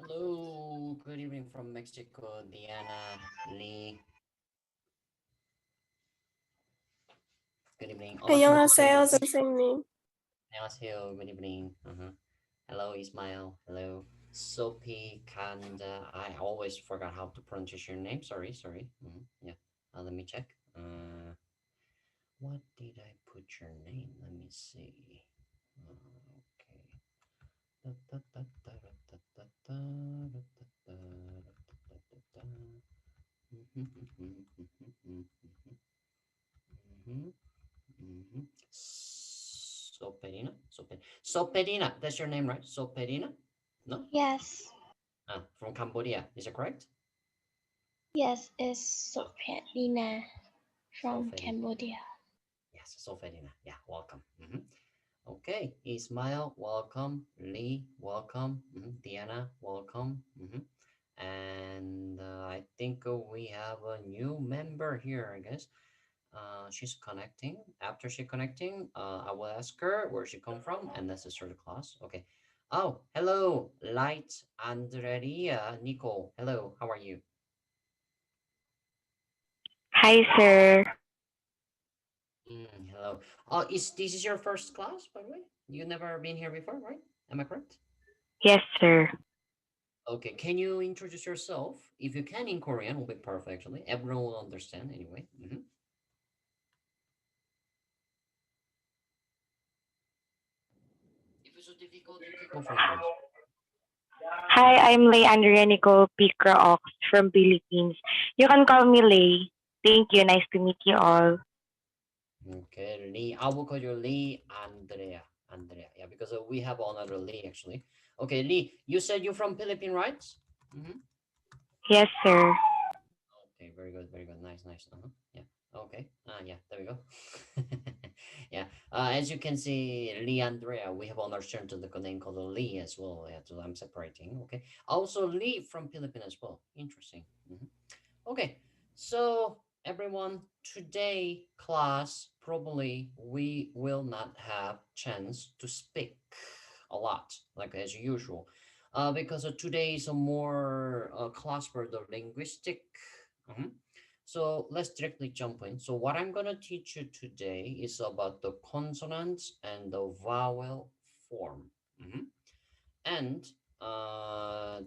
Hello, good evening from Mexico, Diana, Lee. Good evening. 안녕하세요, 선생님. 안녕하세요. Good evening. Hello, Ismail. Hello, Sophie, Kanda. I always forgot how to pronounce your name. Sorry. Yeah. Let me check. What did I put your name? Let me see. Okay. Da, da, da, da, da, da, da, da, da, da, da, da, da. Soperina, that's your name, right? Soperina? No? Yes, From Cambodia, is that correct? yes, it's Sophia from Soferina. Cambodia. Yes, Soferina. Yeah, welcome. Okay, Ismail, welcome. Lee, welcome. Diana, welcome. And I think we have a new member here, I guess. She's connecting. After she connecting, I will ask her where she come from, and let's start the class. Okay. Oh, hello, Light Andrea Nicole. Hello, how are you? Hi, sir. Hello. Is this your first class, by the way? You never been here before, right? Am I correct? Yes, sir. Okay. Can you introduce yourself? If you can in Korean, will be perfect. Actually, everyone will understand anyway. If it's so difficult, you can go for English. Hi, I'm Lay Andrea Nicole Picra Ox from Philippines. You can call me Lay. Thank you. Nice to meet you all. Okay, Lee. I will call you Lee Andrea. Andrea. Yeah, because we have another Lee actually. Okay, Lee. You said you're from Philippines, right? Yes, sir. Okay, very good, very good. Nice. Yeah. Okay. Yeah, there we go. Yeah. As you can see, Lee Andrea, we have another student to the name called Lee as well. Yeah, so I'm separating. Okay. Also Lee from Philippines as well. Interesting. Okay. So everyone, today class probably we will not have chance to speak a lot like as usual, because today is a more class for the linguistic. Mhm. So let's directly jump in. So what I'm gonna teach you today is about the consonants and the vowel form. And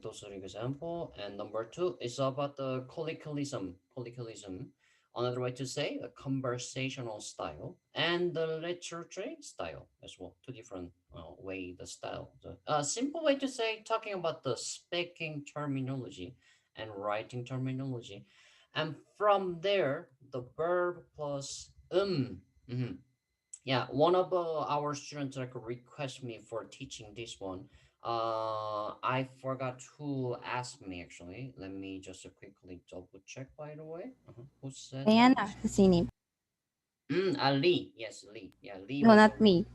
those are example. And number two is about the colloquialism. Colloquialism, another way to say a conversational style, and the literature style as well. Two different way the style. The simple way to say talking about the speaking terminology and writing terminology, and from there the verb plus yeah, one of our students like request me for teaching this one. I forgot who asked me actually. Let me just quickly double check. By the way, who said that? Diana, 선생님. Lee. Yes, Lee. Yeah, Lee No, was not me.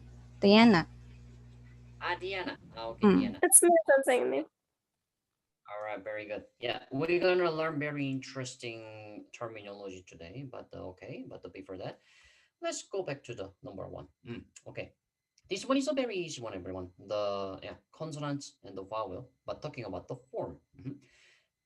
Diana. Diana. Okay, Diana. It's me, 선생님. All right, very good. Yeah, we're gonna learn very interesting terminology today. But okay, but before that, let's go back to the number one. Okay. This one is a very easy one, everyone. The consonants and the vowel, but talking about the form.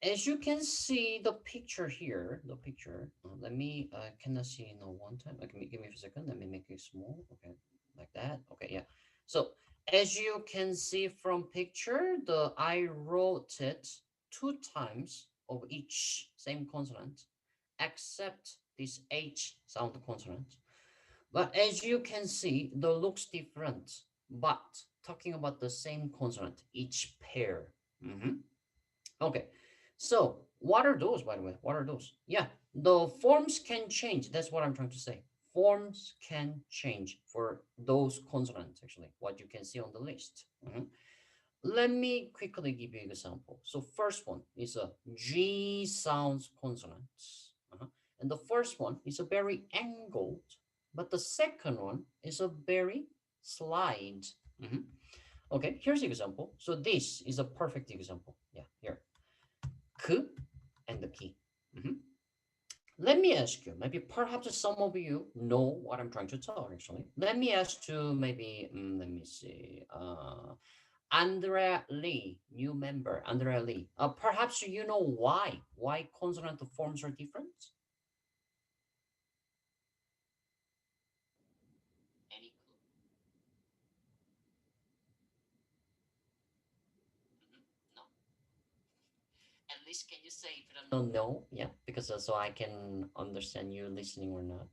As you can see, the picture here, the picture. Let me cannot see in one time. Give me a second. Let me make it small. Okay, like that. Okay, yeah. So as you can see from picture, the I wrote it two times of each same consonant, except this H sound consonant. But as you can see, the looks different, but talking about the same consonant, each pair. Okay, so what are those, by the way? What are those? Yeah, the forms can change. That's what I'm trying to say. Forms can change for those consonants, actually, what you can see on the list. Let me quickly give you an example. So first one is a G sounds consonants. And the first one is a very angled, but the second one is a very slide. Okay, here's the example. So this is a perfect example. Yeah, here. K and the ki. Let me ask you, maybe perhaps some of you know what I'm trying to tell actually. Let me ask you maybe, let me see. Andrea Lee, new member, Andrea Lee. Perhaps you know why consonant forms are different? Any clue? No. At least can you say if you don't know? No, yeah, because so I can understand you listening or not.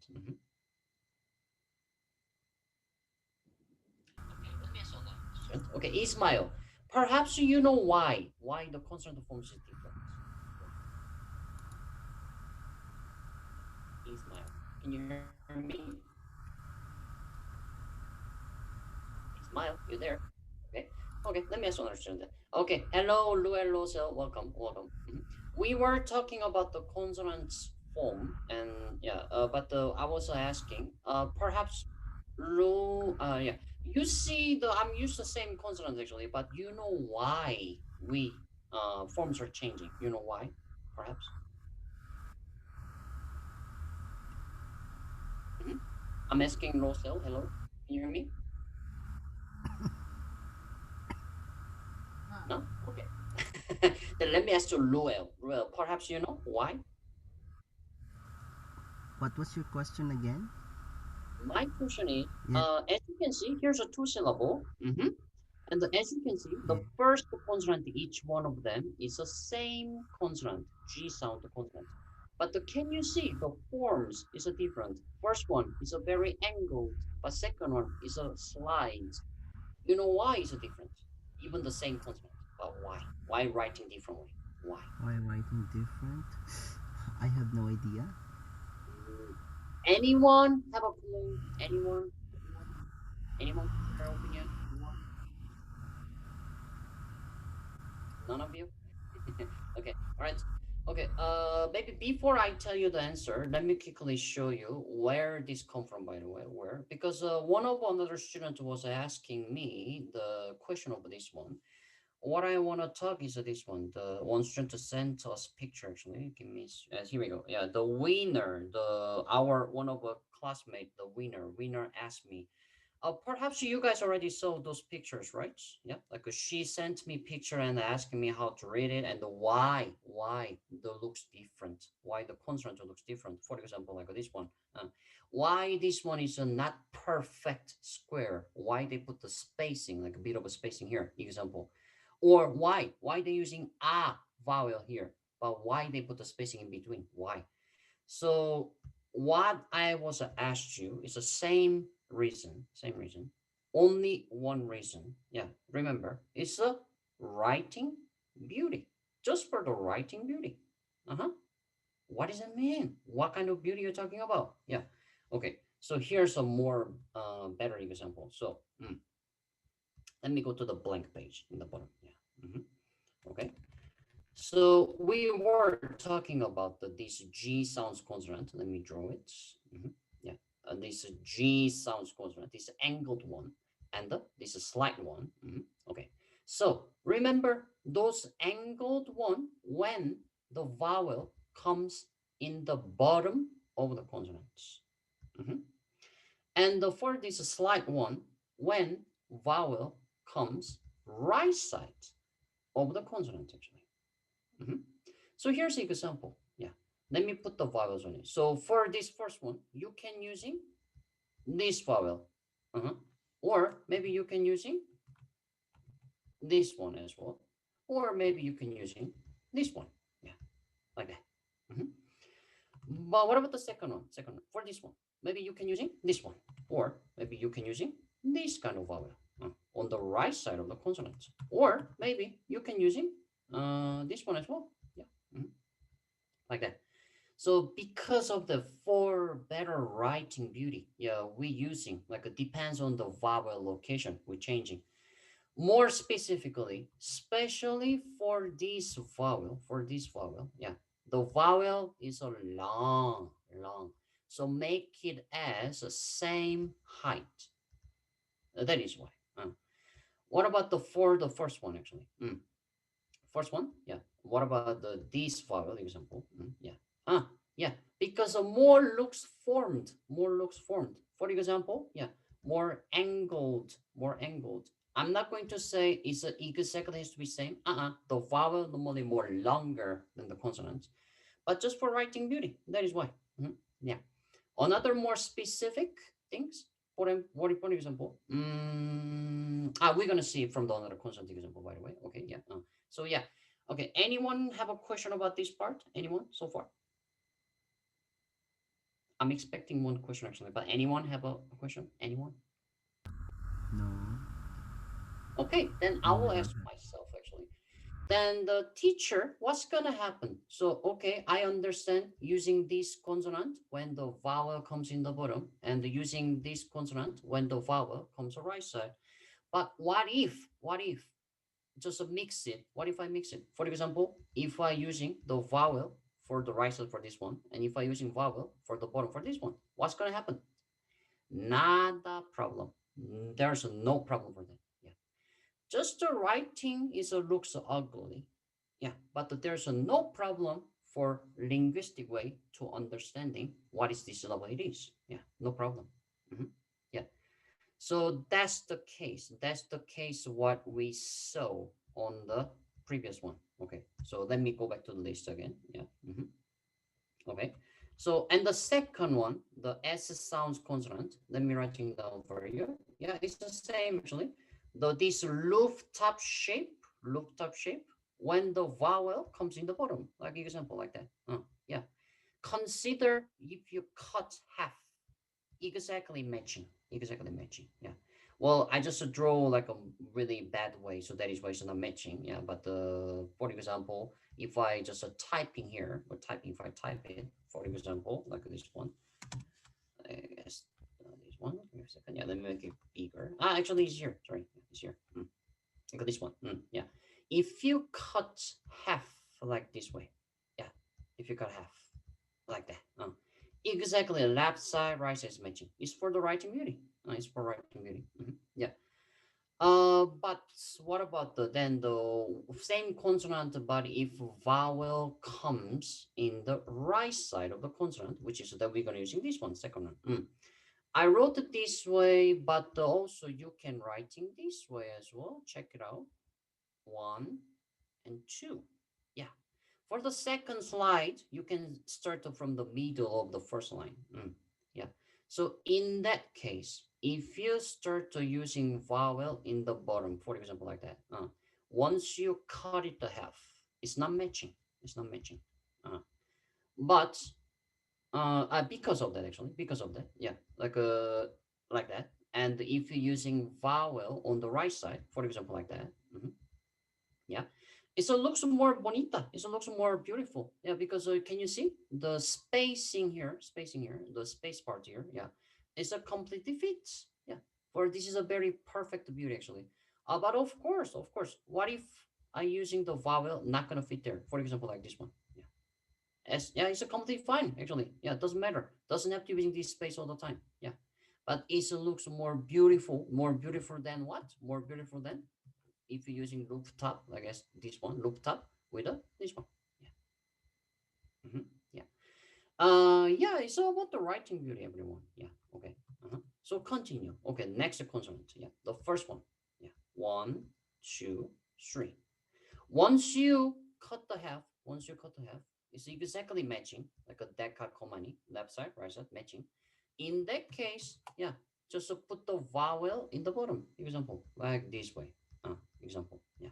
Okay, let me ask you another question. Okay, Ismail, perhaps you know why the consonant forms is different. Ismail, can you hear me? Ismail, you there? Okay, okay, let me ask you another question then. Okay, hello, Luelo, so welcome. We were talking about the consonants form, and yeah, but I was asking, perhaps yeah, you see I'm used the same consonants actually, but you know why we forms are changing. You know why? Perhaps. Mhm. I'm asking Rosel. Hello, can you hear me? No. Okay. Then let me ask you, Luel. Luel, perhaps you know why? What was your question again? My question is, Yeah. as you can see, here's a two syllable. And as you can see, the Yeah. first consonant, each one of them is the same consonant, G sound consonant. But can you see the forms is a different? First one is a very angled, but second one is a slide. You know why is a different? Even the same consonant, but why? Why writing differently? Why? Why writing different? I have no idea. Anyone have a clue? Anyone? Anyone can share their opinion? Anyone? None of you? Okay, all right. Okay, maybe before I tell you the answer, let me quickly show you where this come from, by the way, where, because one of another student was asking me the question of this one. What I want to talk is this one. The one student sent us picture actually. Give me, here we go. Yeah, the winner, our one of a classmate, the winner asked me, perhaps you guys already saw those pictures, right? Yeah, like she sent me picture and asking me how to read it and why the looks different, why the consonant looks different. For example, like this one, why this one is a not perfect square, why they put the spacing, like a bit of a spacing here, example, or why they using a vowel here, but why they put the spacing in between, why? So what I was asked you is the same reason, only one reason. Yeah, remember, it's a writing beauty, just for the writing beauty. Uh-huh. What does it mean? What kind of beauty you're talking about? Yeah. Okay. So here's a more better example. So let me go to the blank page in the bottom. Yeah. Okay. So we were talking about this G sounds consonant. Let me draw it. Yeah, this G sounds consonant, this angled one, and this slight one. Okay, so remember those angled one when the vowel comes in the bottom of the consonants. And for this slight one, when vowel comes right side of the consonant actually. So here's an example. Yeah, let me put the vowels on it. So for this first one, you can using this vowel, or maybe you can using this one as well, or maybe you can using this one. Yeah, like that. But what about the second one? Second one, for this one, maybe you can using this one, or maybe you can using this kind of vowel on the right side of the consonant, or maybe you can using this one as well. Yeah, like that. So because of the for better writing beauty, yeah, we using like it depends on the vowel location, we're changing. More specifically, especially for this vowel, yeah, the vowel is a long. So make it as the same height. That is why. What about for the first one actually? First one, yeah. What about the this vowel example? Yeah. Yeah. Because more looks formed. For example, yeah, more angled I'm not going to say it's exactly has to be same. The vowel normally more longer than the consonant, but just for writing beauty. That is why. Yeah. Another more specific things. For example, we're gonna see it from the another consonant example, by the way. Okay, yeah. So yeah. Okay. Anyone have a question about this part? Anyone so far? I'm expecting one question actually, but anyone have a question? Anyone? No. Okay, then I will ask myself actually. Then the teacher, what's gonna happen? So, okay, I understand using this consonant when the vowel comes in the bottom and using this consonant when the vowel comes the right side. But what if, just mix it? What if I mix it? For example, if I using the vowel for the right side for this one, and if I using vowel for the bottom for this one, what's gonna happen? Not a problem. There's no problem for that. Yeah. Just the writing is looks ugly. Yeah, but there's no problem for linguistic way to understanding what is this syllable it is. Yeah, no problem. Yeah. So that's the case. That's the case what we saw on the previous one. Okay. So let me go back to the list again. Yeah. Okay. So, and the second one, the S sounds consonant. Let me writing down for you. Yeah, it's the same actually. This rooftop shape, when the vowel comes in the bottom, like example like that. Yeah. Consider if you cut half, exactly matching. Yeah. Well, I just draw like a really bad way, so that is why it's not matching. Yeah, but for example, if I just typing here, or typing if I type it, for example, like this one, I guess this one. Give me a second. Yeah, let me make it bigger. Actually, it's here. Sorry, it's here. Look at this one. Yeah, if you cut half like this way, yeah, if you cut half like that, exactly left side, right side is matching. It's for the writing beauty. It's for writing beauty. Yeah. But what about the same consonant, but if vowel comes in the right side of the consonant, which is that we're gonna using this one, second one. I wrote it this way, but also you can writing this way as well. Check it out. 1 and 2. Yeah. For the second slide, you can start from the middle of the first line. Yeah. So in that case, if you start using vowel in the bottom, for example, like that, once you cut it to half, it's not matching. It's not matching. But because of that, actually, because of that, yeah, like that. And if you're using vowel on the right side, for example, like that, yeah, it looks more bonita. It looks more beautiful. Yeah, because can you see the spacing here, the space part here? Yeah, it's a completely fits. Yeah, for this is a very perfect beauty actually. But of course, what if I using the vowel not gonna fit there? For example, like this one. Yeah, yeah, it's a completely fine actually. Yeah, it doesn't matter. Doesn't have to be using this space all the time. Yeah, but it looks more beautiful than what? More beautiful than if you're using rooftop, I guess this one, rooftop with this one. Yeah. Yeah. Yeah, it's all about the writing beauty, everyone. Yeah. Okay. So continue. Okay, next consonant. Yeah. The first one. Yeah. 1, 2, 3. Once you cut the half, it's exactly matching, like a decacommany, left side, right side, matching. In that case, yeah, just put the vowel in the bottom. Example, like this way. Example, yeah.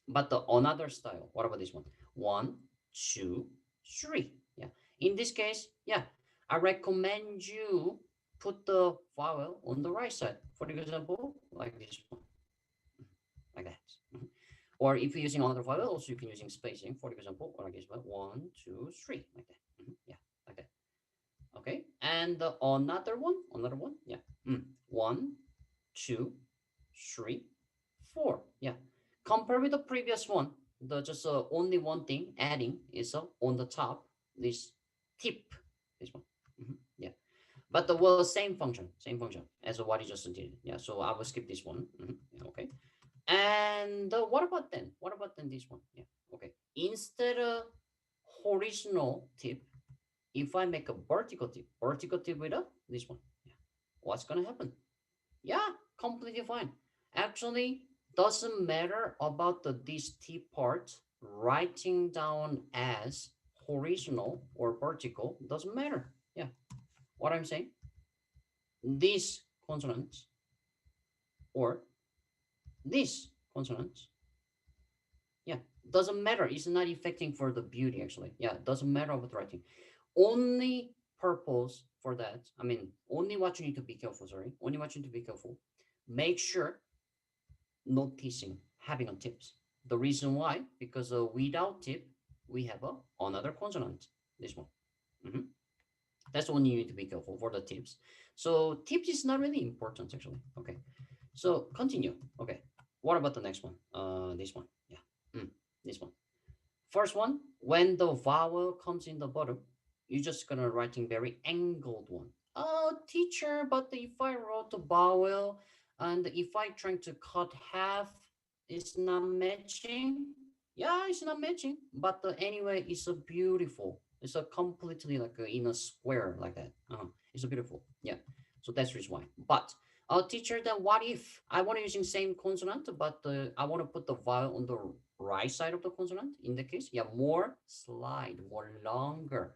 But the another style, what about this one? 1, 2, 3. Yeah. In this case, yeah, I recommend you put the vowel on the right side. For example, like this one, like that. Or if you're using another vowel, also you can using spacing. For example, or like this one, 1, 2, 3, like that. Yeah, like that. Okay. And another one, yeah. 1, 2, 3, 4. Yeah. Compare with the previous one, the just only one thing adding is on the top, this tip, this one. Yeah. But the well, same function as what you just did. Yeah. So I will skip this one. Yeah, okay. And what about then? This one? Yeah. Okay. Instead of horizontal tip, if I make a vertical tip with this one, yeah, what's gonna happen? Yeah, completely fine. Actually, doesn't matter about this T part, writing down as horizontal or vertical, doesn't matter. Yeah, what I'm saying, these consonants or these consonants, yeah, doesn't matter. It's not affecting for the beauty actually. Yeah, doesn't matter about writing. Only purpose for that, I mean, only what you need to be careful, sorry, only what you need to be careful. Make sure noticing having a tips. The reason why, because without tip, we have another consonant, this one. Mhm. That's one you need to be careful for the tips. So tips is not really important actually. Okay, so continue. Okay, what about the next one? This one, yeah, this one. First one, when the vowel comes in the bottom, you're just gonna writing very angled one. Oh, teacher, but if I wrote the vowel and if I trying to cut half, it's not matching. Yeah, it's not matching. But anyway, it's a beautiful. It's a completely like in a square like that. It's a beautiful. Yeah. So that's the reason why. But teacher, then what if I want to using same consonant, but I want to put the vowel on the right side of the consonant? In the case, yeah, more slide, more longer,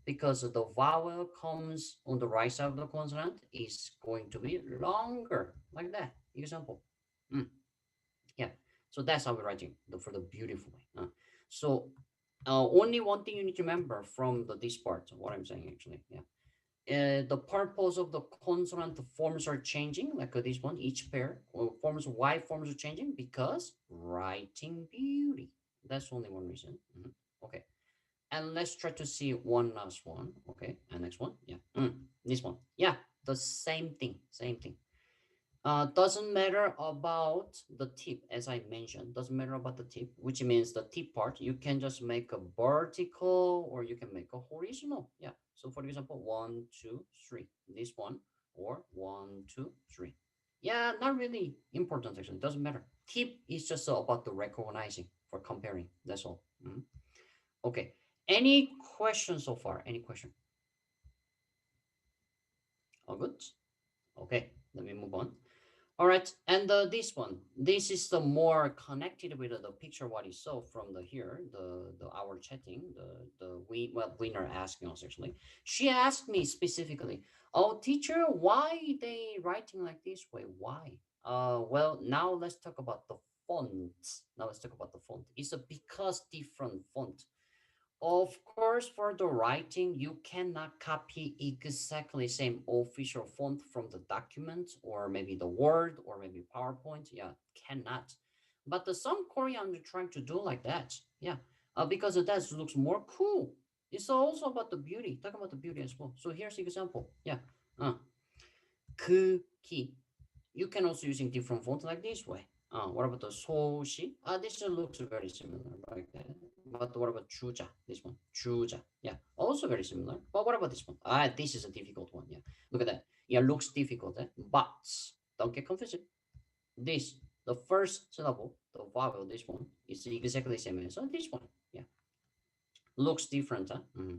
because the vowel comes on the right side of the consonant is going to be longer, like that. Example. Yeah. So that's how we're writing for the beautiful way. So only one thing you need to remember from this part, what I'm saying actually. Yeah. The purpose of the consonant forms are changing, like this one, each pair forms, why forms are changing? Because writing beauty. That's only one reason. Okay, and let's try to see one last one. Okay, and next one, yeah, this one, yeah, the same thing, same thing. Doesn't matter about the tip, as I mentioned, doesn't matter about the tip, which means the tip part, you can just make a vertical or you can make a horizontal. Yeah. So for example, 1, 2, 3, this one, or 1, 2, 3. Yeah, not really important actually. Doesn't matter. Tip is just about the recognizing for comparing. That's all. Okay. Any questions so far? Any question? All good? Okay. Let me move on. All right, and this one, this is the more connected with the picture what you saw from the here, the our chatting, winner asking us actually. She asked me specifically, oh teacher, why they writing like this way? Why? Well, now let's talk about the font. Now let's talk about the font. It's a because different font. Of course, for the writing, you cannot copy exactly same official font from the document or maybe the Word or maybe PowerPoint. Yeah, cannot. But some Koreans are trying to do like that. Yeah, because that looks more cool. It's also about the beauty. Talk about the beauty as well. So here's the example. Yeah, 그 키. You can also using different font like this way. What about the 소시? This looks very similar like that. But what about 주자? This one, 주자. Yeah, also very similar. But what about this one? This is a difficult one. Yeah, look at that. Yeah, looks difficult. But don't get confused. This, the first syllable, the vowel, this one is exactly the same as this one. Yeah, looks different.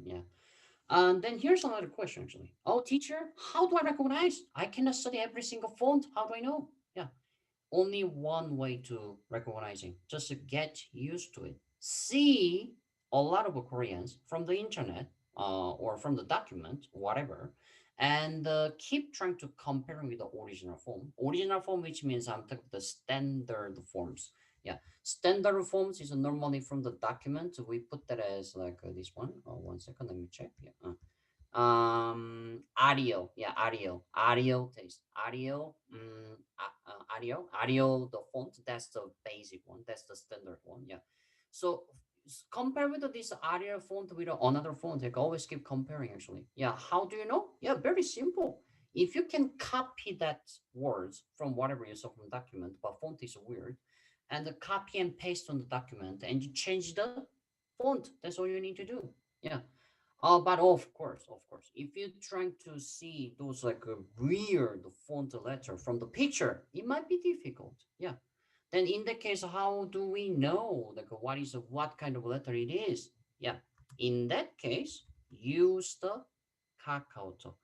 Yeah. And then here's another question actually. Oh, teacher, how do I recognize? I cannot study every single font. How do I know? Yeah, only one way to recognizing, just to get used to it. See a lot of Koreans from the internet or from the document, whatever, and keep trying to comparing with the original form. Original form, which means I'm talking the standard forms. Yeah, standard forms is normally from the document. We put that as like this one. 1 second, let me check. Yeah. Audio, yeah, audio text, audio, the font, that's the basic one, that's the standard one. Yeah, so compare with this audio font with another font, like always keep comparing actually. Yeah, how do you know? Yeah, very simple. If you can copy that words from whatever you saw from document, but font is weird, and copy and paste on the document and you change the font, that's all you need to do. Yeah. But of course, if you're trying to see those like a weird font letter from the picture, it might be difficult. Yeah. Then in that case, how do we know like what kind of letter it is? Yeah. In that case, use the KakaoTalk.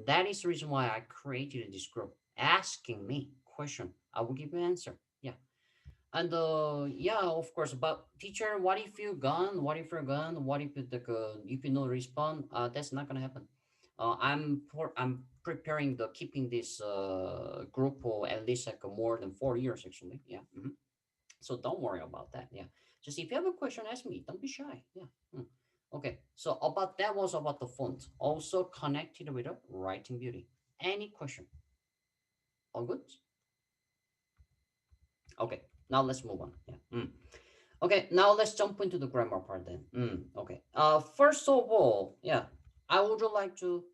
That is the reason why I created this group asking me question. I will give you an answer. Yeah. And yeah, of course. But teacher, what if you gone? What if you're gone? What if you no respond? That's not gonna happen. I'm preparing the keeping this group for at least like more than 4 years actually. Yeah. So don't worry about that. Yeah. Just if you have a question, ask me. Don't be shy. Yeah. Okay. So about that was about the font, also connected with the writing beauty. Any question? All good? Okay. Now let's move on. Yeah. Okay. Now let's jump into the grammar part then. Okay. First of all, yeah, I would like to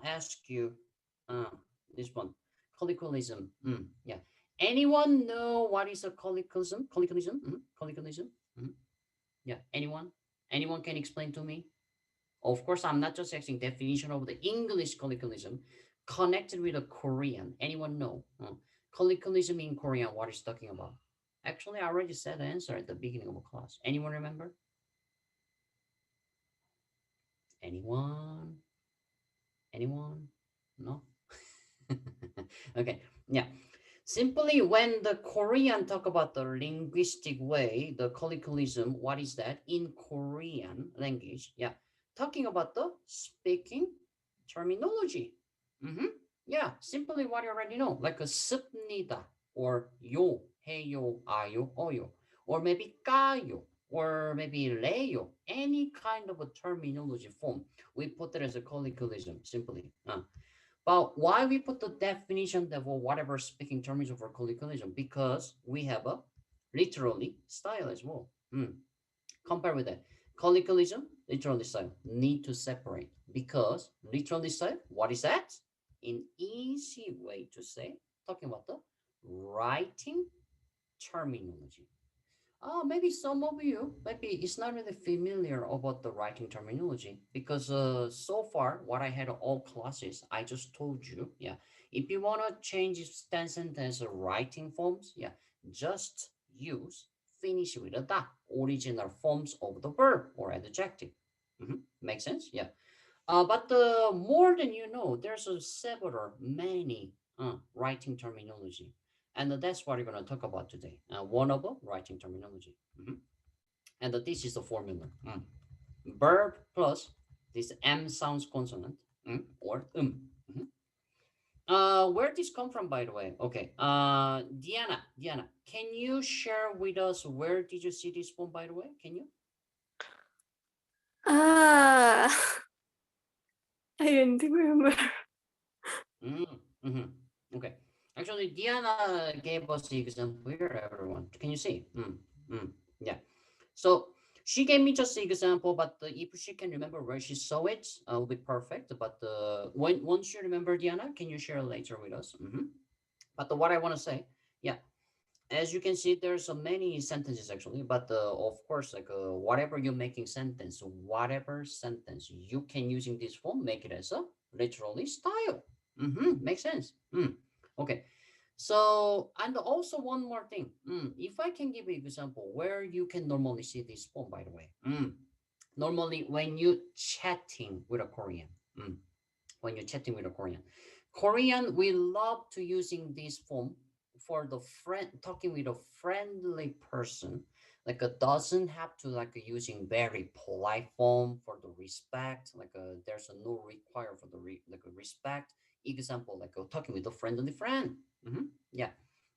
ask you this one, colloquialism. Yeah. Anyone know what is a colloquialism? Colloquialism? Colloquialism? Yeah. Anyone? Anyone can explain to me? Of course, I'm not just asking definition of the English colloquialism connected with a Korean. Anyone know? Colloquialism in Korean, what is talking about? Actually, I already said the answer at the beginning of the class. Anyone remember? Anyone? Anyone? No? Okay, yeah. Simply when the Korean talk about the linguistic way, the colloquialism, what is that? In Korean language, yeah. Talking about the speaking terminology. Yeah, simply what you already know, like a 습니다, or 요, 해요, 아요, 어요, or maybe 까요, or maybe 레요, any kind of a terminology form. We put it as a colloquialism, simply. But why we put the definition that for whatever speaking terms of colloquialism? Because we have a literally style as well. Compare with that. Colloquialism, literally style, need to separate because literally style, what is that? An easy way to say, talking about the writing terminology. Maybe some of you, maybe it's not really familiar about the writing terminology because so far what I had all classes, I just told you, yeah, if you want to change sentence writing forms, yeah, just use finish with a da, original forms of the verb or adjective. Make sense? Yeah. But more than you know, there's many writing terminology. And that's what we're going to talk about today. One of them, writing terminology. And this is the formula. Verb plus this M sounds consonant or where this come from, by the way? Okay. Diana, can you share with us where did you see this one, by the way? Can you? Ah, I didn't remember. Okay. Actually, Diana gave us the example here, everyone. Can you see? Yeah. So she gave me just the example, but if she can remember where she saw it, will be perfect. But once you remember, Diana, can you share later with us? But what I want to say, yeah, as you can see, there's so many sentences actually, but of course, like whatever you're making sentence, whatever sentence you can using this form, make it as a literally style. Makes sense. Okay. So, and also one more thing. If I can give you an example where you can normally see this form, by the way. Normally when you chatting with a Korean, Korean, we love to using this form for the friend, talking with a friendly person, like doesn't have to like using very polite form for the respect, like there's a no require for the like a respect. Example, like talking with a friendly friend. Yeah,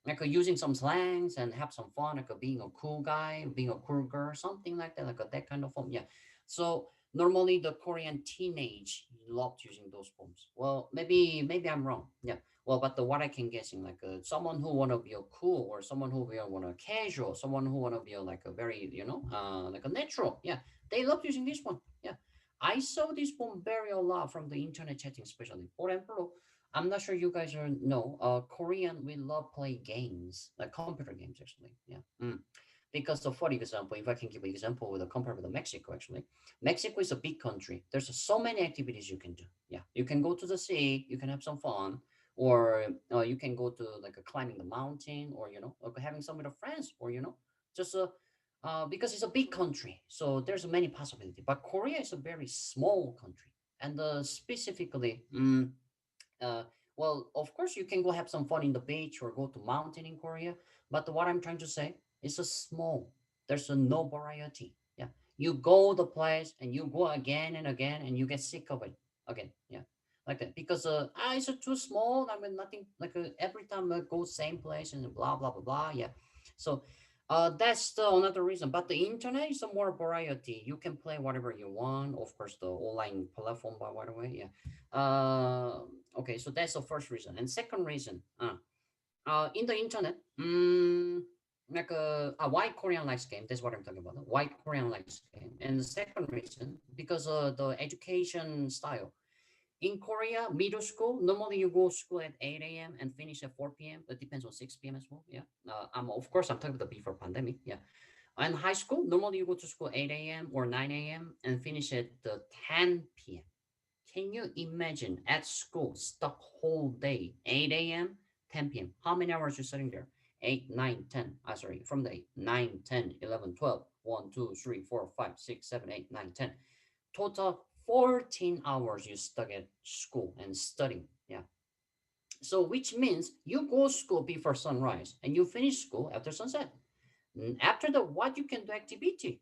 like using some slangs and have some fun, like being a cool guy, being a cool girl, something like that, like that kind of form. Yeah. So normally the Korean teenage loved using those forms. Well, maybe I'm wrong. Yeah. Well, but what I can guessing like someone who wanna be a cool or someone who will wanna casual, someone who wanna be like a very like a natural. Yeah, they love using this one. Yeah, I saw this one very a lot from the internet chatting, especially. For example, I'm not sure you guys know. Korean we love play games, like computer games actually. Yeah. Because of, for example, if I can give an example with a compare with Mexico, actually, Mexico is a big country. There's so many activities you can do. Yeah, you can go to the sea, you can have some fun, or you can go to like a climbing the mountain, or like having some with the friends, or just because it's a big country, so there's many possibilities. But Korea is a very small country, and specifically, uh, well, of course, you can go have some fun in the beach or go to mountain in Korea. But what I'm trying to say is a small. There's a no variety. Yeah, you go the place and you go again and again, and you get sick of it again. Yeah, like that because it's too small. I mean, nothing like every time I go same place and blah blah blah blah. Yeah, so that's the another reason. But the internet is a more variety. You can play whatever you want. Of course, the online platform, by the way. Yeah. Okay, so that's the first reason. And second reason, in the internet, like why Korean likes game. That's what I'm talking about. Why Korean likes game. And the second reason, because the education style. In Korea, middle school, normally you go school at 8 a.m. and finish at 4 p.m. It depends on 6 p.m. as well. Yeah. Of course, I'm talking about before pandemic. Yeah. And high school, normally you go to school 8 a.m. or 9 a.m. and finish at the 10 p.m. Can you imagine at school, stuck whole day, 8 a.m., 10 p.m.? How many hours you sitting there? 8, 9, 10. Sorry, from the 8, 9, 10, 11, 12. 1, 2, 3, 4, 5, 6, 7, 8, 9, 10. Total 14 hours you stuck at school and studying. Yeah. So which means you go school before sunrise and you finish school after sunset. After the what you can do activity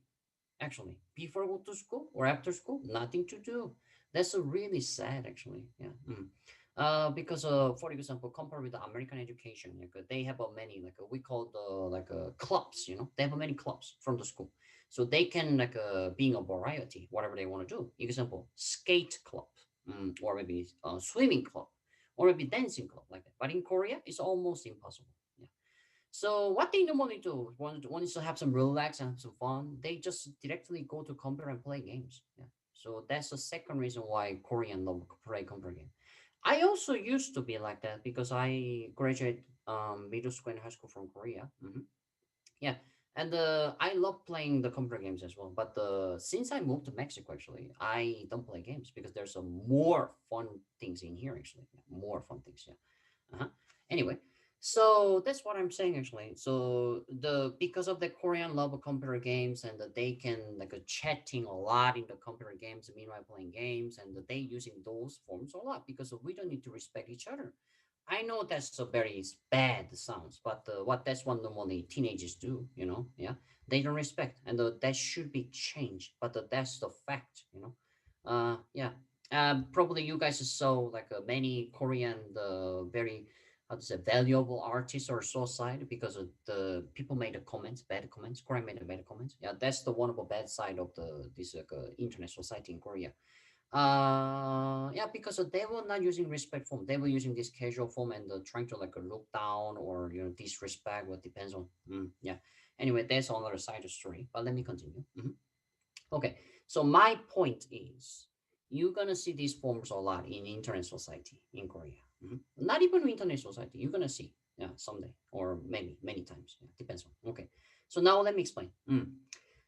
actually before go to school or after school, nothing to do. That's really sad actually. Yeah. Because for example, compared with the American education, like they have many like we call the like clubs. You know, they have many clubs from the school, so they can like being a variety, whatever they want to do. Example, skate club, or maybe swimming club, or maybe dancing club like that. But in Korea, it's almost impossible. Yeah. So what they normally do want is to have some relax and have some fun. They just directly go to computer and play games. Yeah. So that's the second reason why Korean love play computer game. I also used to be like that because I graduated middle school and high school from Korea. Yeah, and I love playing the computer games as well. But since I moved to Mexico, actually, I don't play games because there's some more fun things in here. Actually, yeah, more fun things. Yeah. Anyway, so that's what I'm saying actually. So the because of the Korean love of computer games and that they can like chatting a lot in the computer games, meanwhile playing games, and that they using those forms a lot because we don't need to respect each other. I know that's a very bad sounds, but what that's what normally teenagers do, you know, yeah, they don't respect, and that should be changed. But that's the fact, you know, yeah. Probably you guys saw like many Korean very how to say valuable artists or suicide because of the people made a comments, bad comments. Korean made a bad comments. Yeah, that's the one of the bad side of the this internet society in Korea. Yeah, because they were not using respect form, they were using this casual form and trying to like look down or you know disrespect, what depends on yeah, anyway, that's another side of story, but let me continue. Okay, so my point is you're gonna see these forms a lot in internet society in Korea. Not even internet society, you're gonna see, yeah, someday or many times, yeah, depends on. Okay, so now let me explain.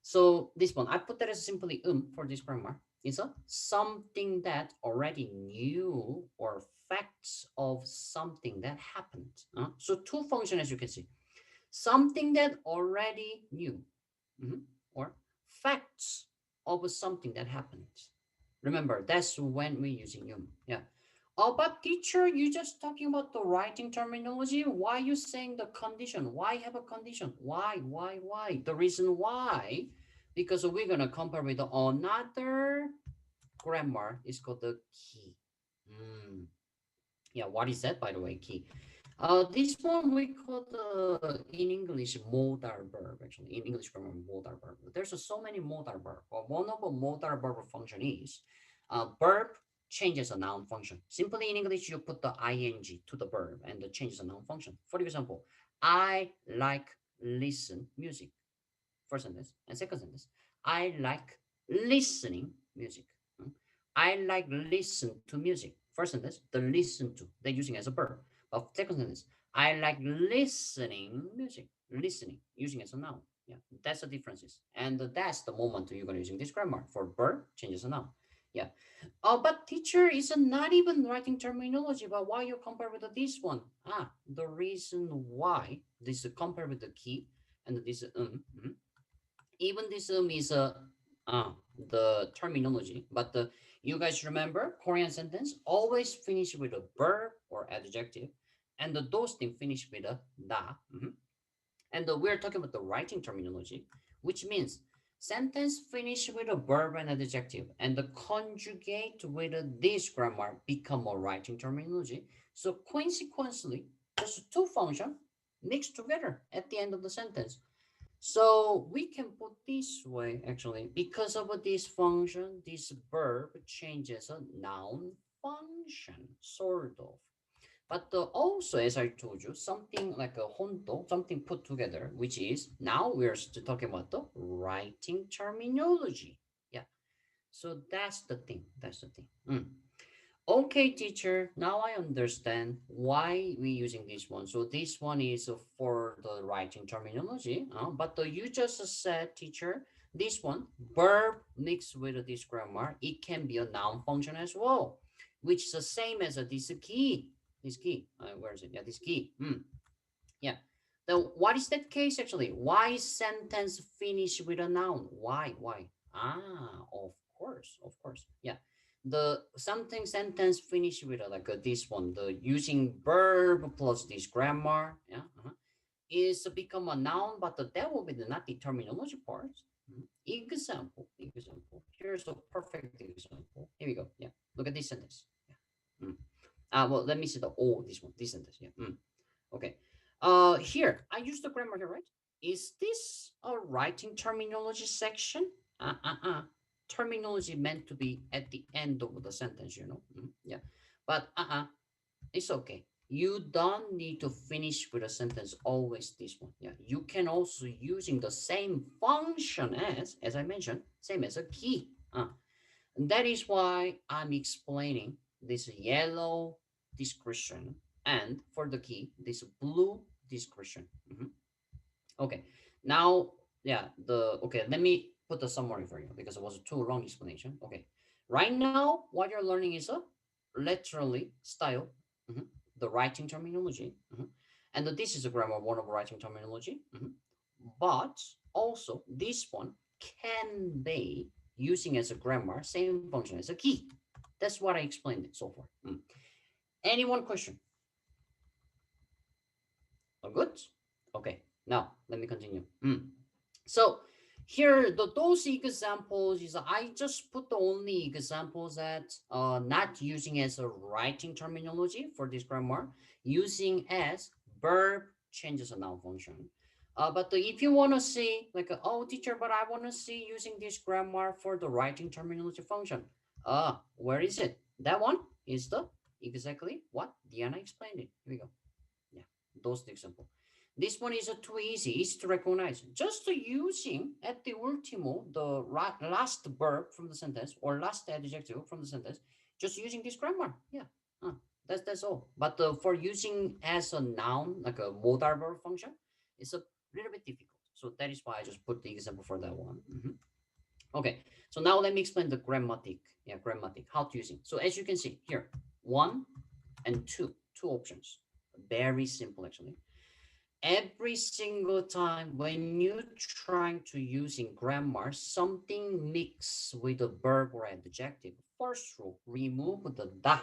So this one, I put that as simply for this grammar. It's a something that already knew or facts of something that happened. So two functions as you can see. Something that already knew or facts of something that happened. Remember, that's when we're using yeah. Oh, but teacher, you just talking about the writing terminology. Why you saying the condition? Why have a condition? Why? The reason why, because we're gonna compare with another grammar. It's called the key. Yeah, what is that, by the way, key? This one we call the in English modal verb. Actually, in English grammar, modal verb. There's so many modal verb. But one of the modal verb function is verb changes a noun function. Simply in English, you put the ing to the verb and it changes a noun function. For example, I like listen music. First sentence and second sentence. I like listening music. I like listen to music. First sentence, the listen to, they're using as a verb. But second sentence, I like listening music. Listening, using as a noun. Yeah, that's the differences. And that's the moment you're going to using this grammar. For verb, changes a noun. Yeah. But teacher is not even writing terminology, but why you compare with this one? The reason why this is compare with the key and this even this is the terminology, but you guys remember Korean sentence always finish with a verb or adjective, and those things finish with a da. And we're talking about the writing terminology, which means sentence finish with a verb and adjective, and the conjugate with this grammar become a writing terminology. So consequently, just two functions mixed together at the end of the sentence. So we can put this way actually, because of this function, this verb changes a noun function, sort of. But also, as I told you, something like a honto, something put together, which is now we're still talking about the writing terminology. Yeah. So that's the thing. That's the thing. Okay, teacher. Now I understand why we're using this one. So this one is for the writing terminology. But you just said, teacher, this one verb mixed with this grammar, it can be a noun function as well, which is the same as this key. This key, where is it? Yeah, this key. Yeah. Now, what is that case actually? Why sentence finish with a noun? Why? Of course. Yeah. The something sentence finish with this one. The using verb plus this grammar. Yeah. Is become a noun, but that will be not the terminology part. Example. Here's a perfect example. Here we go. Yeah. Look at this sentence. Yeah. Well, let me see this sentence. Yeah. Okay. Here I use the grammar here, right? Is this a writing terminology section? Terminology meant to be at the end of the sentence, Yeah. But it's okay. You don't need to finish with a sentence always this one. Yeah. You can also using the same function as I mentioned, same as a key. That is why I'm explaining this yellow discretion, and for the key, this blue discretion. Okay, now, yeah, let me put the summary for you because it was a too long explanation. Okay, right now, what you're learning is a literally style, the writing terminology, and this is a grammar one of writing terminology, but also this one can be using as a grammar, same function as a key. That's what I explained it so far. Any one question? All good? Okay, now let me continue. So here, those examples is I just put the only examples that not using as a writing terminology for this grammar, using as verb changes a noun function. But if you want to see oh teacher, but I want to see using this grammar for the writing terminology function. Where is it? That one is the exactly what Diana explained it. Here we go. Yeah, those the example. This one is too easy to recognize. Just using at the ultimo the last verb from the sentence or last adjective from the sentence, just using this grammar. Yeah, that's all. But for using as a noun, like a modal verb function, it's a little bit difficult. So that is why I just put the example for that one. Okay, so now let me explain the grammatic. Yeah, grammatic, how to use it. So as you can see here, 1 and 2 options. Very simple actually. Every single time when you trying to using grammar, something mixed with a verb or adjective, first rule, remove the da.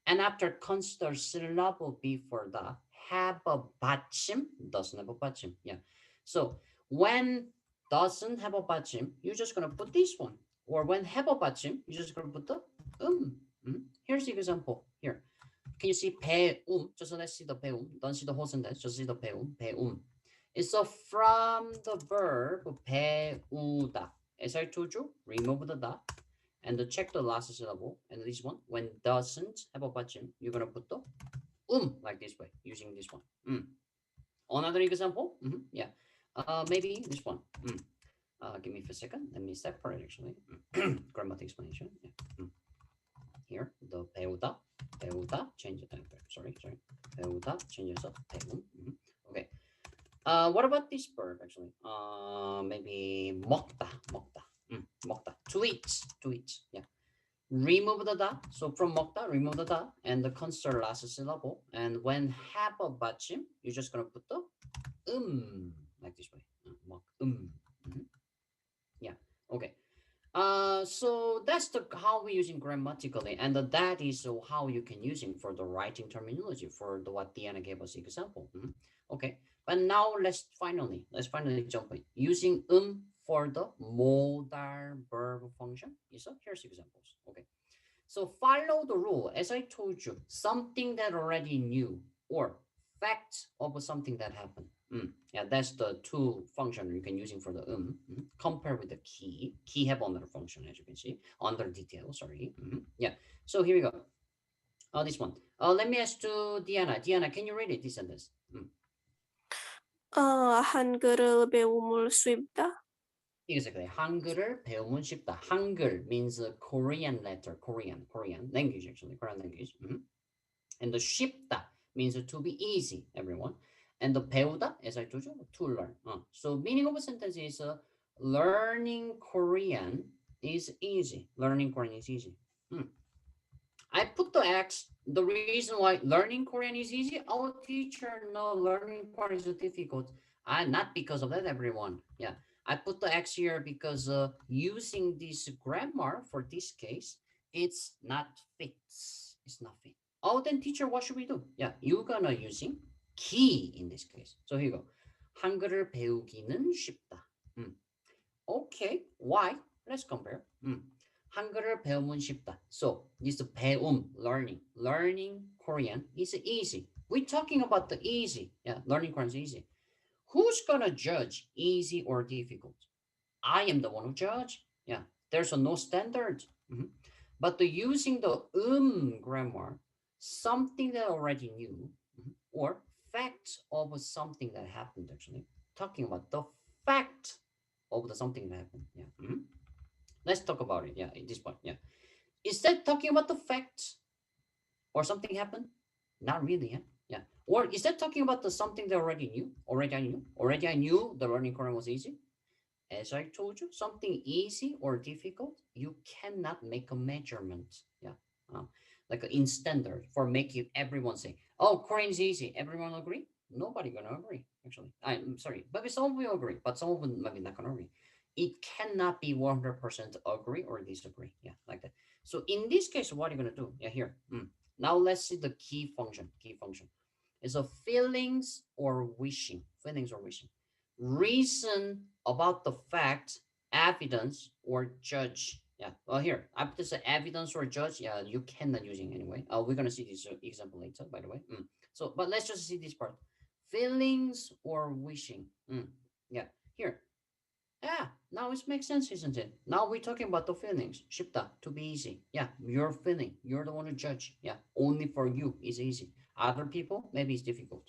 And after consider syllable before da, have a 받침, doesn't have a 받침. Yeah. So when doesn't have a 받침, you're just gonna put this one. Or when have a 받침, you're just gonna put the Here's the example here. Can you see 배움? Just let's see the 배움. Don't see the whole sentence. Just see the 배움. It's from the verb 배우다. As I told you, remove the da and check the last syllable. And this one, when doesn't have a 받침, you're gonna put the like this way, using this one. Another example. Yeah. Maybe this one. Give me a second. Let me separate actually. Grammatic explanation. Yeah. Here, the 배우다 change it. Sorry. 배우다 changes up 배움. Okay. What about this verb actually? Maybe 먹다. 먹다. To eat. Yeah. Remove the da. So from 먹다, remove the da and the consider last syllable. And when have a 받침, you're just gonna put the like this way. Yeah. Okay. So that's the how we're using grammatically, and that is how you can use it for the writing terminology for the what Diana gave us example. Okay, but now let's finally jump in using for the modal verb function. So here's examples. Okay, so follow the rule as I told you, something that already knew or facts of something that happened. Yeah, that's the two function you can using for the compare with the key. Key have another function as you can see under detail. Sorry. Yeah. So here we go. This one. Let me ask to Diana. Diana, can you read it? This sentence. 한글을 배움을 쉽다. Exactly. 한글을 배우면 쉽다. 한글 means Korean letter, Korean language actually, Korean language. And the 쉽다 means to be easy, everyone. And the 배우다, as I told you, to learn. So meaning of a sentence is learning Korean is easy. Learning Korean is easy. I put the X. The reason why learning Korean is easy, our teacher no learning Korean is difficult. Not because of that, everyone. Yeah. I put the X here because using this grammar for this case, it's not fits. It's not fit. Oh, then teacher, what should we do? Yeah, you're gonna using key in this case. So here you go. 한글을 배우기는 쉽다. Okay, why? Let's compare. 한글을 배우면 쉽다. So this 배움, learning Korean is easy. We're talking about the easy. Yeah, learning Korean is easy. Who's gonna judge easy or difficult? I am the one who judge. Yeah, there's no standard. But using the grammar, something that I already knew, or facts of something that happened actually. Talking about the fact of the something that happened. Yeah. Let's talk about it. Yeah, at this point. Yeah. Is that talking about the facts or something happened? Not really. Yeah. Yeah. Or is that talking about the something that already knew? Already I knew the learning Korean was easy. As I told you, something easy or difficult, you cannot make a measurement. Yeah. Like in standard for making everyone say, oh, Korean is easy. Everyone agree? Nobody gonna agree, actually. I'm sorry, maybe some will agree, but some of them maybe not gonna agree. It cannot be 100% agree or disagree. Yeah, like that. So in this case, what are you gonna do? Yeah, here. Now let's see the key function. Key function is a feelings or wishing. Feelings or wishing. Reason about the fact, evidence or judge. Yeah. Well, here I put this evidence or judge. Yeah, you cannot using anyway. We're gonna see this example later, by the way. So, but let's just see this part. Feelings or wishing. Yeah. Here. Yeah. Now it makes sense, isn't it? Now we're talking about the feelings. 쉽다, to be easy. Yeah. You're feeling. You're the one to judge. Yeah. Only for you is easy. Other people maybe it's difficult.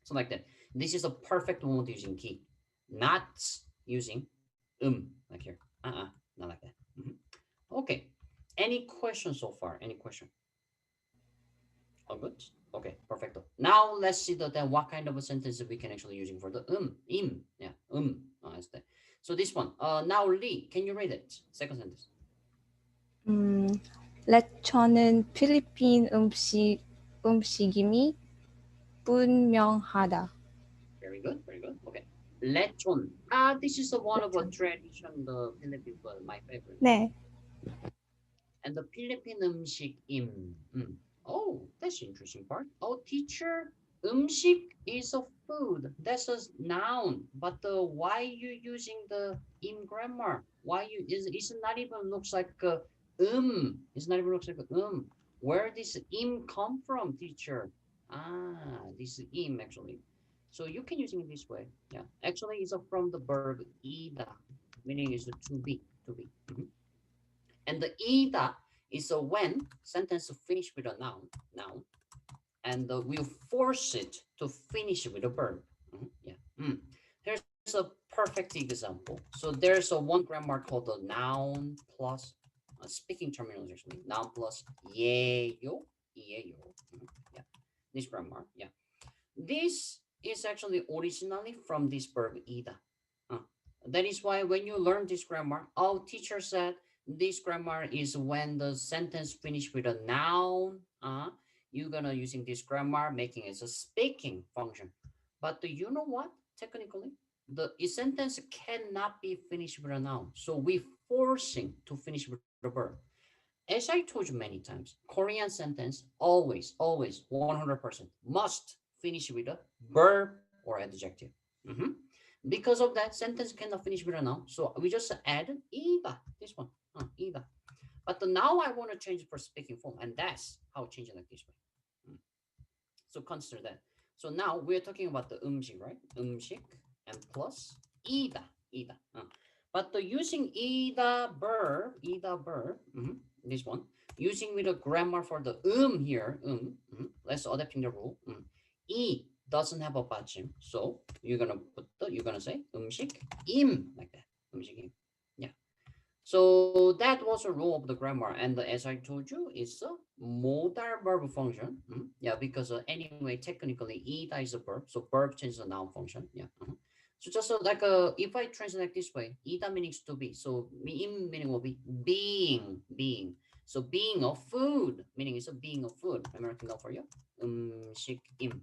So like that. This is a perfect moment using key, not using like here. Not like that. Okay. Any questions so far? Any question? All good. Okay, perfect. Now let's see then what kind of a sentence we can actually using for the im. Yeah, that's that. So this one. Now Lee, can you read it? Second sentence. 레처는 필리핀 음식임이 분명하다. Very good, very good. Okay. Lechon. This is one of a tradition, the Philippine food, my favorite. 네. And the Philippine 음식임. Oh, that's interesting part. Oh, teacher, 음식 is a food. That's a noun. But why you using the im grammar? Why you it's not even looks like It's not even looks like Where this im come from, teacher? This im actually. So you can use it this way. Yeah, actually it's from the verb ida, meaning is to be. And the ida is a when sentence finish with a noun, and we'll force it to finish with a verb. Here's a perfect example. So there's a one grammar called the noun plus speaking terminology, actually. Noun plus 예요. Yeah, this grammar. Yeah, this is actually originally from this verb ida. That is why when you learn this grammar, our teacher said this grammar is when the sentence finish with a noun. You're gonna using this grammar, making it a speaking function. But do you know what? Technically, the sentence cannot be finished with a noun. So we forcing to finish with the verb. As I told you many times, Korean sentence always, 100% must finish with a verb or adjective. Mhm. Because of that, sentence cannot finish with a noun. So we just add 이다, this one, 이다. But now I want to change it for speaking form, and that's how I change it like this way. So consider that. So now we're talking about the 음식, right? 음식 and plus 이다. But using 이다 verb, this one, using with a grammar for the here, let's adapting the rule. 이 doesn't have a 받침, so you're gonna say 음식임 like that. 음식임. Yeah. So that was a rule of the grammar, and as I told you, it's a modal verb function. Yeah, because anyway, technically, ida is a verb, so verb changes the noun function. Yeah. So just like if I translate this way, ida means to be, so im meaning will be being. So being of food, meaning it's a being of food. I'm writing down for you. 음식임,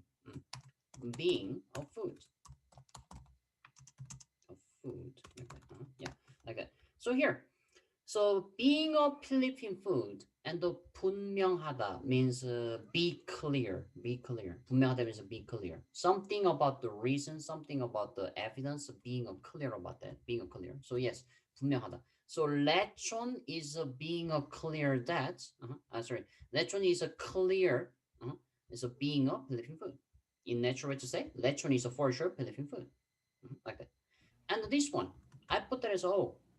being of food. Like that. Yeah, like that. So here. So being a Philippine food and the 분명하다 means be clear. 분명하다 means be clear. Something about the reason, something about the evidence, being clear about that, being clear. So yes, 분명하다. So lechon is being clear that, lechon is a clear, is a being a Philippine food. In natural way to say, lechon is a for sure Philippine food. Like that. And this one, I put that as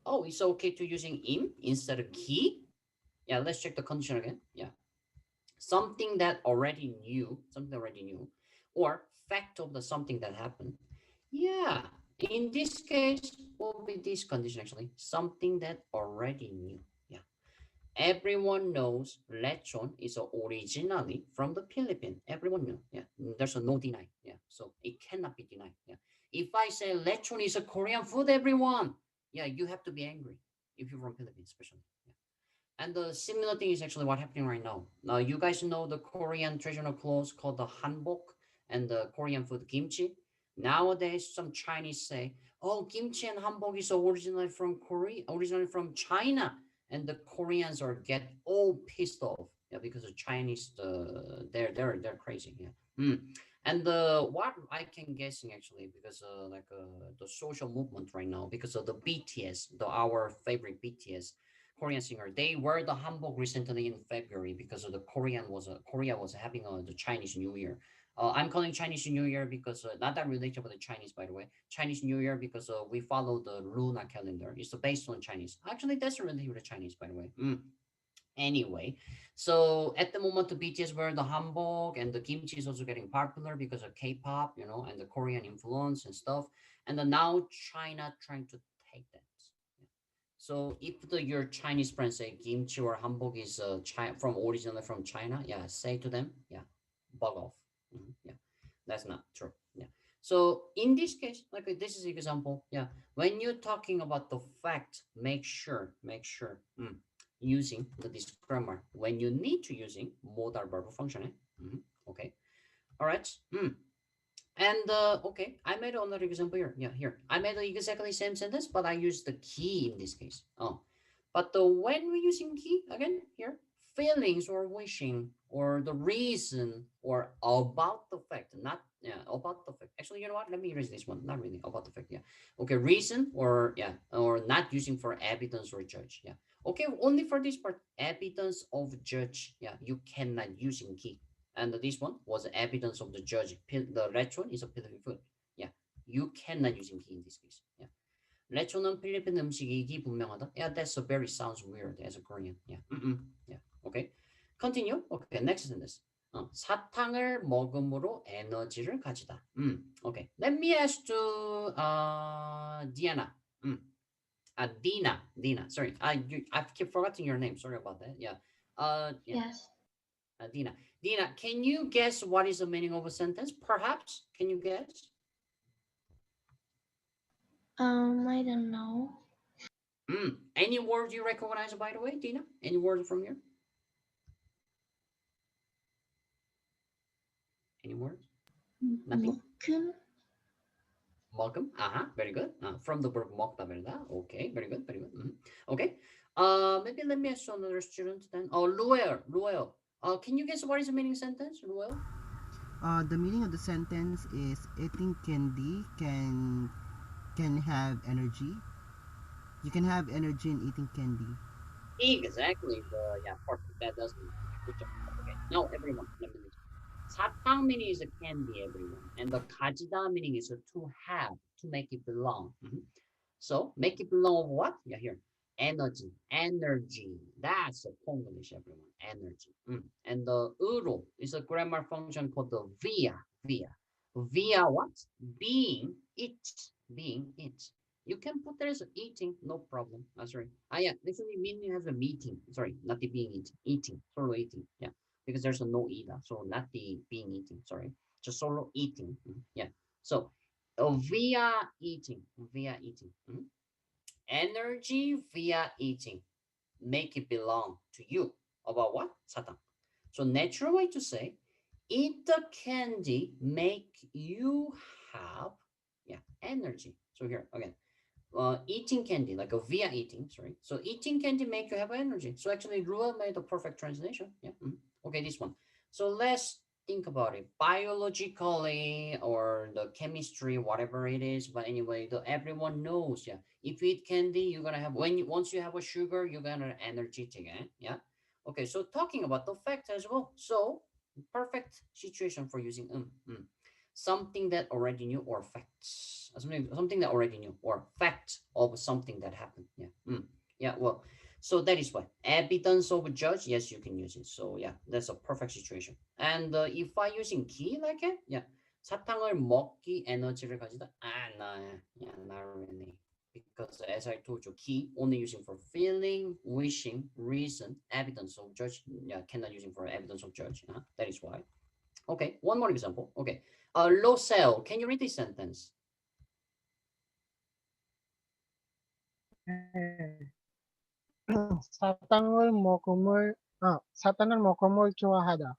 oh, it's okay to using im instead of ki. Yeah, let's check the condition again. Yeah, something that already knew, or fact of the something that happened. Yeah, in this case, will be this condition actually, something that already knew. Yeah, everyone knows lechon is originally from the Philippines. Everyone knew. Yeah, there's no deny. Yeah, so it cannot be denied. Yeah, if I say lechon is a Korean food, everyone. Yeah, you have to be angry if you're from Philippines, especially. Yeah. And the similar thing is actually what happening right now. Now, you guys know the Korean traditional clothes called the hanbok and the Korean food kimchi. Nowadays, some Chinese say, oh, kimchi and hanbok is originally from Korea, originally from China. And the Koreans are get all pissed off. Yeah, because the Chinese, they're crazy. Yeah. And what I can guessing actually, because the social movement right now, because of the BTS, our favorite BTS Korean singer, they wear the hanbok recently in February because of the Korea was having the Chinese New Year. I'm calling Chinese New Year because not that related with the Chinese, by the way. Chinese New Year because we follow the lunar calendar. It's based on Chinese. Actually, that's related with the Chinese, by the way. Anyway, so at the moment the BTS wear the hanbok and the kimchi is also getting popular because of K-pop, and the Korean influence and stuff. And then now China trying to take that. So if your Chinese friends say kimchi or hanbok is originally from China, yeah, say to them, yeah, bug off. Yeah, that's not true. Yeah. So in this case, like this is an example. Yeah, when you're talking about the fact, make sure. Using this grammar when you need to using modal verb function. Okay, all right. And okay, I made another example here. Yeah, here I made exactly same sentence, but I used the key in this case. But when we're using key again here, feelings or wishing or the reason or about the fact, not about the fact. Actually, you know what? Let me erase this one. Not really about the fact. Yeah. Okay, reason or not using for evidence or judge. Yeah. Okay, only for this part, evidence of judge. Yeah, you cannot use in key. And this one was evidence of the judge. The lechon is a Philippine food. Yeah, you cannot use in key in this case. Yeah. lechon은 필리핀 음식이기 분명하다. Yeah, that's a very sounds weird as a Korean. Yeah. Yeah. Okay. Continue. Okay. Next sentence. 사탕을 먹음으로 에너지를 가지다. Okay. Let me ask to Diana. Dina. Sorry, I keep forgetting your name. Sorry about that. Yeah. Yes. Dina, can you guess what is the meaning of a sentence? Perhaps, can you guess? I don't know. Any word you recognize, by the way, Dina? Any word from here? Any words? Nothing. 먹음. Very good. From the verb 먹다, ¿verdad? Okay, very good, very good. Okay. Maybe let me ask another student then. Oh, Ruel. Can you guess what is the meaning sentence, Ruel? The meaning of the sentence is eating candy can have energy. You can have energy in eating candy. Exactly. Perfect. That doesn't. Good job. Okay. Now everyone, let me listen. 사탕 meaning is a candy, everyone, and the 가지다 meaning is to have, to make it belong. So make it belong of what? Yeah, here. Energy. That's a English, everyone. Energy. And the 으로 is a grammar function called the via. Via what? Being it. You can put there as eating, no problem. Sorry. Yeah, actually meaning has a meeting. Sorry, not the being eating, solo eating. Yeah, because there's a no ida, so not the being eating. Sorry, just solo eating. Yeah. So via eating. Energy via eating. Make it belong to you. About what? 사탕. So natural way to say, eat the candy, make you have energy. So here again, eating candy, like a via eating, sorry. So eating candy make you have energy. So actually, Ruel made the perfect translation. Yeah. Okay, this one. So let's think about it biologically or the chemistry, whatever it is. But anyway, everyone knows. Yeah. If you eat candy, you're gonna have once you have a sugar, you're gonna energetic. Yeah. Okay. So talking about the fact as well. So perfect situation for using something that already knew or facts something that already knew or fact of something that happened. Well, so that is why evidence of judge, yes, you can use it. So yeah, that's a perfect situation. And if I using key like it, 사탕을 먹기 에너지를 가지다, not really, because as I told you, key only using for feeling, wishing, reason, evidence of judge, cannot using for evidence of judge. That is why. Okay, one more example. Okay, Losel, can you read this sentence? 사탕을 먹음을 좋아하다.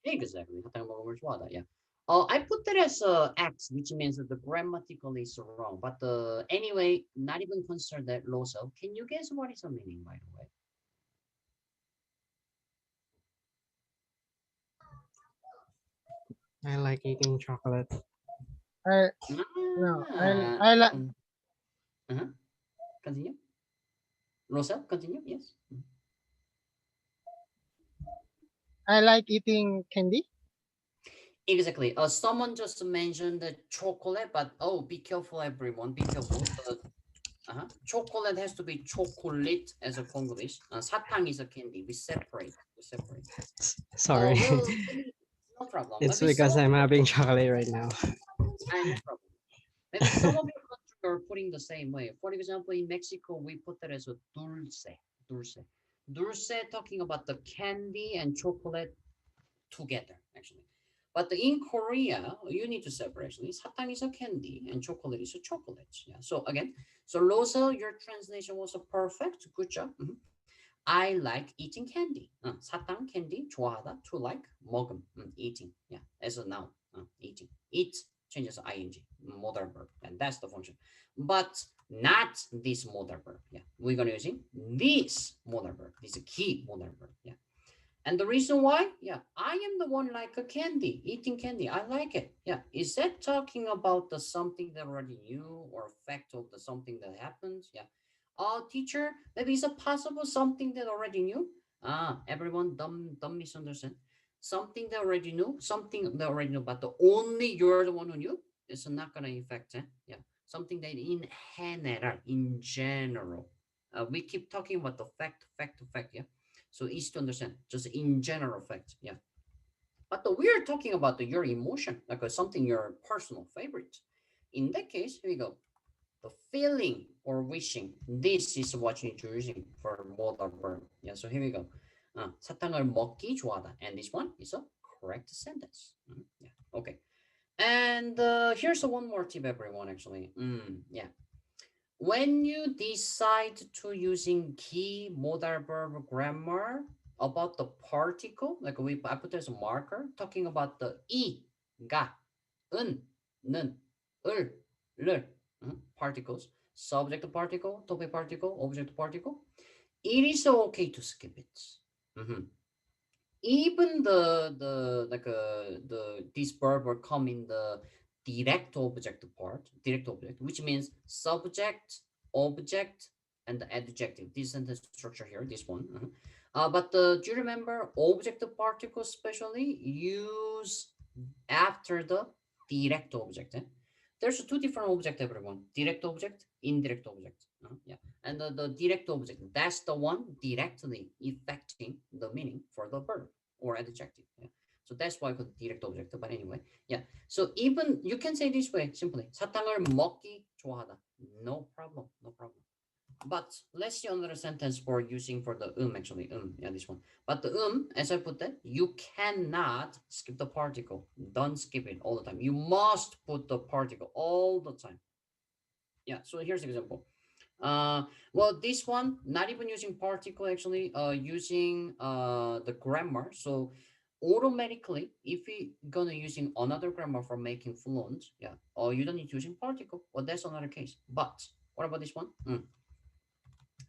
Exactly. 사탕을 먹음을 좋아하다. Yeah. I put that as X, which means that the grammatically is wrong. But anyway, not even consider that Losel. Can you guess what is the meaning, by the way? I like eating chocolate. I like Continue. Rosel, continue. Yes. I like eating candy. Exactly. Someone just mentioned the chocolate, but be careful, everyone. Be careful. Chocolate has to be chocolate as a Konglish. 사탕 is a candy. We separate. Sorry. No problem. It's Maybe because I'm having chocolate right now. No problem. Maybe some of your countries are putting the same way. For example, in Mexico, we put that as a dulce. Dulce talking about the candy and chocolate together, actually. But in Korea, you need to separate. Actually, 사탕 is a candy and chocolate is a chocolate. Yeah. So again, so Rosel, your translation was a perfect. Good job. I like eating candy. 사탕, candy, 좋아하다, to like, 먹음, eating. Yeah, as a noun, eating. Eat changes ing, modal verb, and that's the function. But not this modal verb. Yeah, we're gonna using this modal verb. This is a key modal verb. Yeah. And the reason why, I am the one like a candy, eating candy. I like it. Yeah. Is that talking about the something that already knew or fact of the something that happens? Yeah. Teacher, maybe it's a possible something that already knew. Everyone don't misunderstand. Something that already knew, but the only you're the one who knew, it's not gonna affect. Yeah. Something that in general. We keep talking about the fact. Yeah. So easy to understand, just in general fact. Yeah. But we're talking about your emotion, like something your personal favorite. In that case, here we go. The feeling or wishing. This is what you're using for modal verb. Yeah. So here we go. 사탕을 먹기 좋아하다. And this one is a correct sentence. Yeah. Okay. And here's one more tip, everyone. Actually, yeah. When you decide to using key modal verb grammar about the particle, like I put as a marker, talking about the 이, 가, 은, 는, 을, 를, particles, subject particle, topic particle, object particle. It is okay to skip it. Even this verb will come in the direct object part, direct object, which means subject, object, and the adjective. This sentence structure here, this one. But do you remember object particle especially use after the direct object? There's two different object, everyone. Direct object, indirect object. Yeah, and the direct object, that's the one directly affecting the meaning for the verb or adjective. Yeah. So that's why I call direct object. But anyway, yeah. So even you can say this way simply. 사탕을 먹기 좋아하다. No problem. No problem. But let's see another sentence for using for the actually. Yeah, this one. But the as I put that, you cannot skip the particle. Don't skip it all the time. You must put the particle all the time. Yeah, so here's an example. Well, this one, not even using particle, actually, using the grammar. So automatically, if we gonna using another grammar for making fluent, yeah, or you don't need to using particle. Well, that's another case. But what about this one?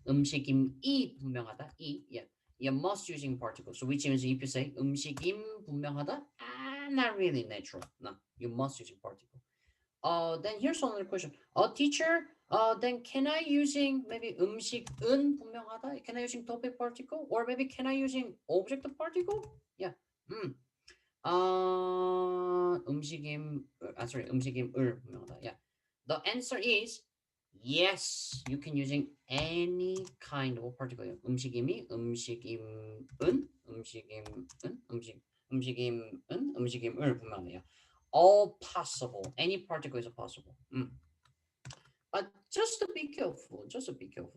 음식임이 분명하다. Yeah. You must using particle. So which means if you say 음식임 분명하다, not really natural. No, you must using particle. Then here's another question. Teacher, then can I using maybe 음식은 분명하다? Can I using topic particle? Or maybe can I using object particle? Yeah. 음식임을 분명하다. Yeah. The answer is yes. You can using any kind of particle. 음식임이, 음식임을 분명하다. All possible. Any particle is possible. But just to be careful,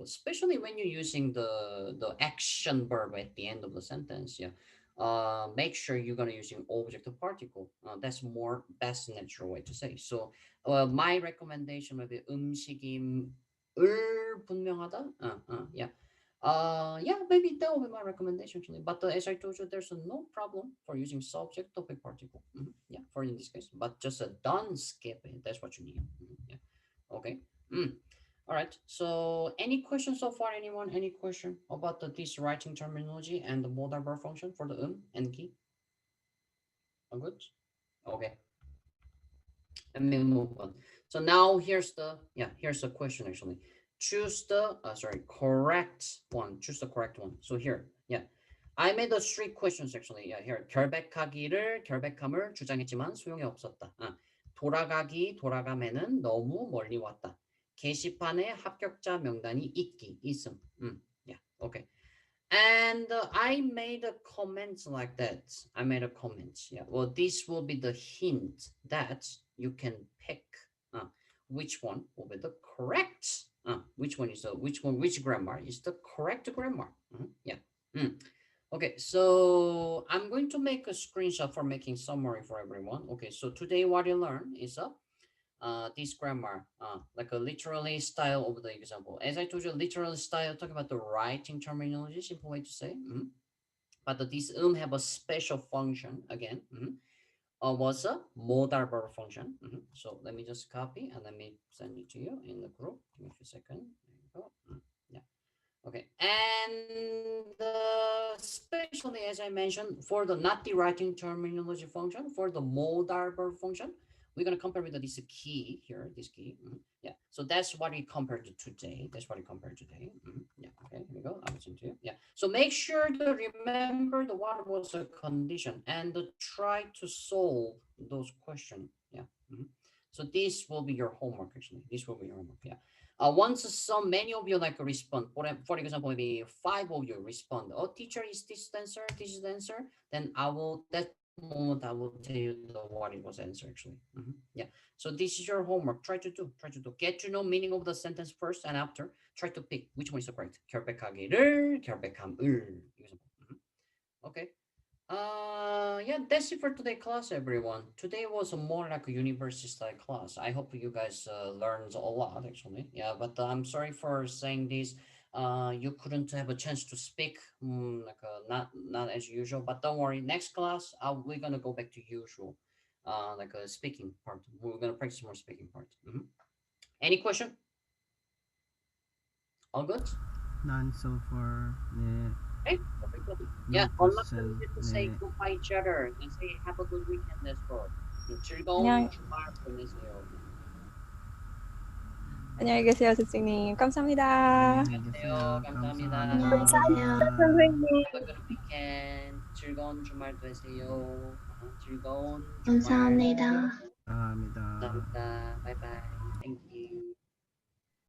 especially when you're using the action verb at the end of the sentence. Yeah. Make sure you're gonna using object particle. That's natural way to say. So my recommendation would be 음식임을 분명하다. Yeah. Yeah, maybe that will be my recommendation actually. But as I told you, there's no problem for using subject topic particle. Yeah, for in this case, but just don't skip it. That's what you need. Yeah. Okay. All right. So any questions so far? Anyone? Any question about this writing terminology and the modal verb function for the and key? All good. Okay. Let me move on. So now here's the question actually. Choose the correct one. Choose the correct one. So here, yeah, I made the 3 questions actually. Yeah, here 결백함을 주장했지만 소용이 없었다. 돌아가면은 너무 멀리 왔다. 게시판에 합격자 명단이 있음. Yeah, okay. And I made a comment like that. I made a comment. Yeah. Well, this will be the hint that you can pick which one will be the correct. Which grammar is the correct grammar? Yeah. Okay. So I'm going to make a screenshot for making summary for everyone. Okay. So today what you learn is this grammar, like a literally style of the example. As I told you, literally style, talking about the writing terminology, simple way to say. But this have a special function again. Was a modal verb function. So let me just copy and let me send it to you in the group. Give me a few seconds. There you go. Yeah. Okay. And especially as I mentioned, for the not the writing terminology function, for the modal verb function, we're going to compare with this key here, this key. Yeah. So that's what we compared to today. Yeah. Okay. Here we go. I'll listen to you. Yeah. So make sure to remember the what was a condition and try to solve those questions. Yeah. So this will be your homework actually. This will be your homework. Yeah. Once many of you like respond, for example, maybe 5 of you respond. Oh, teacher, is this the answer? This is the answer. Then I will moment I will tell you what it was answer actually. Yeah. So this is your homework. Try to get to know meaning of the sentence first, and after try to pick which one is the correct. 결백하기를, 결백함을. Okay. Yeah, that's it for today class, everyone. Today was more like a university style class. I hope you guys learned a lot actually. Yeah, but I'm sorry for saying this. You couldn't have a chance to speak not as usual, but don't worry, next class we're gonna go back to usual like a speaking part. We're gonna practice more speaking part. Any question? All good? None so far. 네. Okay. Very good. No Yeah. All of question. them to say 네. goodbye each other and say have a good weekend as well. 즐거운 안녕. 주말 보내세요. 안녕히 계세요, 선생님. 감사합니다. 안녕히 계세요. 감사합니다. 안녕하세요. Have a good weekend. 즐거운 주말 되세요. 즐거운 주말. 감사합니다. 감사합니다. 감사합니다. 바이바이.